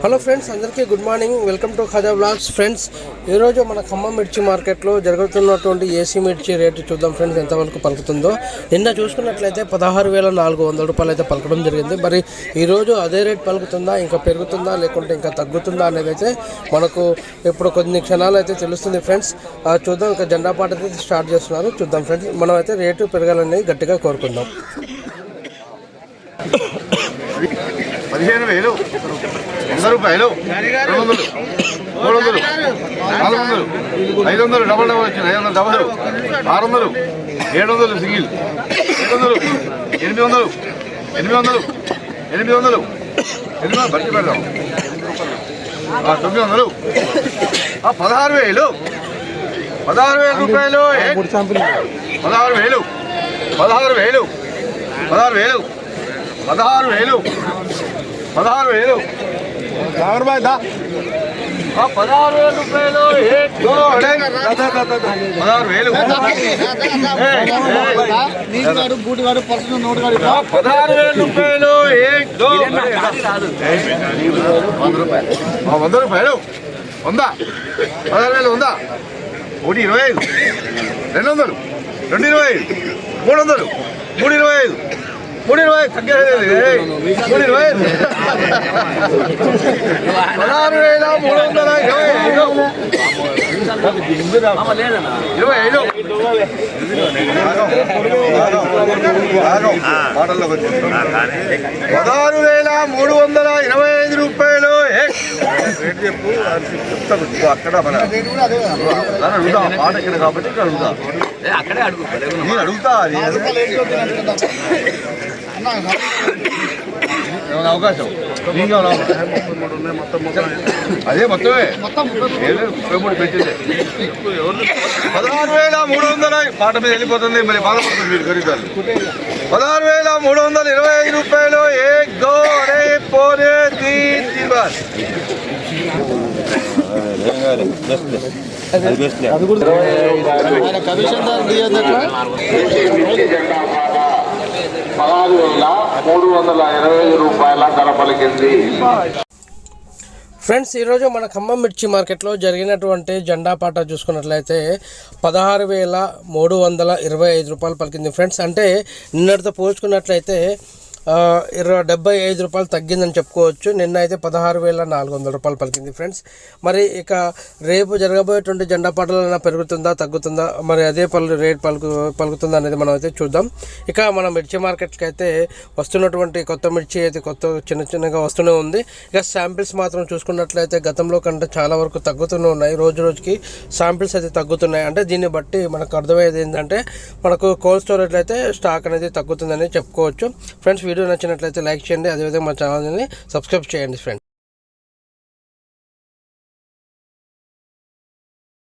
Hello friends, అందరికీ good morning. Welcome to Khaja blogs. Friends, ఈరోజు మన ఖమ్మం మిర్చి మార్కెట్లో జరుగుతున్నటువంటి ఏసీ మిర్చి రేటు చూద్దాం ఫ్రెండ్స్, ఎంతవరకు పలుకుతుందో. నిన్న చూసుకున్నట్లయితే 16,400 రూపాయలు అయితే పలకడం జరిగింది. మరి ఈరోజు అదే రేట్ పలుకుతుందా, ఇంకా పెరుగుతుందా, లేకుంటే ఇంకా తగ్గుతుందా అనేది అయితే మనకు ఇప్పుడు కొన్ని క్షణాలు అయితే తెలుస్తుంది ఫ్రెండ్స్. చూద్దాం. ఇంకా జెండా పాట అయితే స్టార్ట్ చేస్తున్నారు, చూద్దాం ఫ్రెండ్స్. మనం అయితే రేటు పెరగాలనేది గట్టిగా కోరుకుందాం. 15,000, 100 రూపాయలు, 200, 300, 400, 500 డబల్ వచ్చింది, 500 డబల్, 600, 700 సింగిల్, 700, 800, 800, 800, 800 బట్టి పెడదాం, 900, 16,000, 16,000 రూపాయలు, 16,000, 16,000, 16,000, 16,000, 16,000, 16,000 రూపాయలు, 16,000, 16,000 రూపాయలు, 100 రూపాయలు, 100, 16,000, 100, 125, 200, 225, 300, 325, 320 తగ్గలేదు, 320, 16,325 రూపాయలు. రేటు చెప్పు, అక్కడ అడుగుతా, పాట ఇక్కడ కాబట్టి ఇక్కడ అడుగుతా, నేను అడుగుతా. ఏమైనా అవకాశం అదే మొత్తమే 33 పెట్టింది. 16,300 పాట మీద వెళ్ళిపోతుంది, మరి బాధపడుతుంది మీరు ఖరీదారు. 16,325 రూపాయలు. కమిషన్ 16,325 రూపాయల ధర పలికింది. ఫ్రెండ్స్, ఈరోజు మన ఖమ్మం మిర్చి మార్కెట్లో జరిగినటువంటి జెండా పాట చూసుకున్నట్లయితే 16,325 రూపాయలు పలికింది ఫ్రెండ్స్. అంటే నిన్నటితో పోల్చుకున్నట్లయితే 75 రూపాయలు తగ్గిందని చెప్పుకోవచ్చు. నిన్న అయితే 16,400 రూపాయలు పలికింది ఫ్రెండ్స్. మరి ఇక రేపు జరగబోయేటువంటి జెండా పాటలైనా పెరుగుతుందా, తగ్గుతుందా, మరి అదే రేట్ పలుకుతుందా అనేది మనం అయితే చూద్దాం. ఇక మన మిర్చి మార్కెట్కి అయితే వస్తున్నటువంటి కొత్త మిర్చి అయితే చిన్నగా వస్తూనే ఉంది. ఇక శాంపిల్స్ మాత్రం చూసుకున్నట్లయితే గతంలో కంటే చాలా వరకు తగ్గుతూనే ఉన్నాయి. రోజు రోజుకి శాంపిల్స్ అయితే తగ్గుతున్నాయి. అంటే దీన్ని బట్టి మనకు అర్థమయ్యేది ఏంటంటే మనకు కోల్డ్ స్టోరేజ్లో అయితే స్టాక్ అనేది తగ్గుతుందని చెప్పుకోవచ్చు ఫ్రెండ్స్. వీడియో నచ్చినట్లయితే లైక్ చేయండి, అదేవిధంగా మా ఛానల్ని సబ్స్క్రైబ్ చేయండి ఫ్రెండ్స్.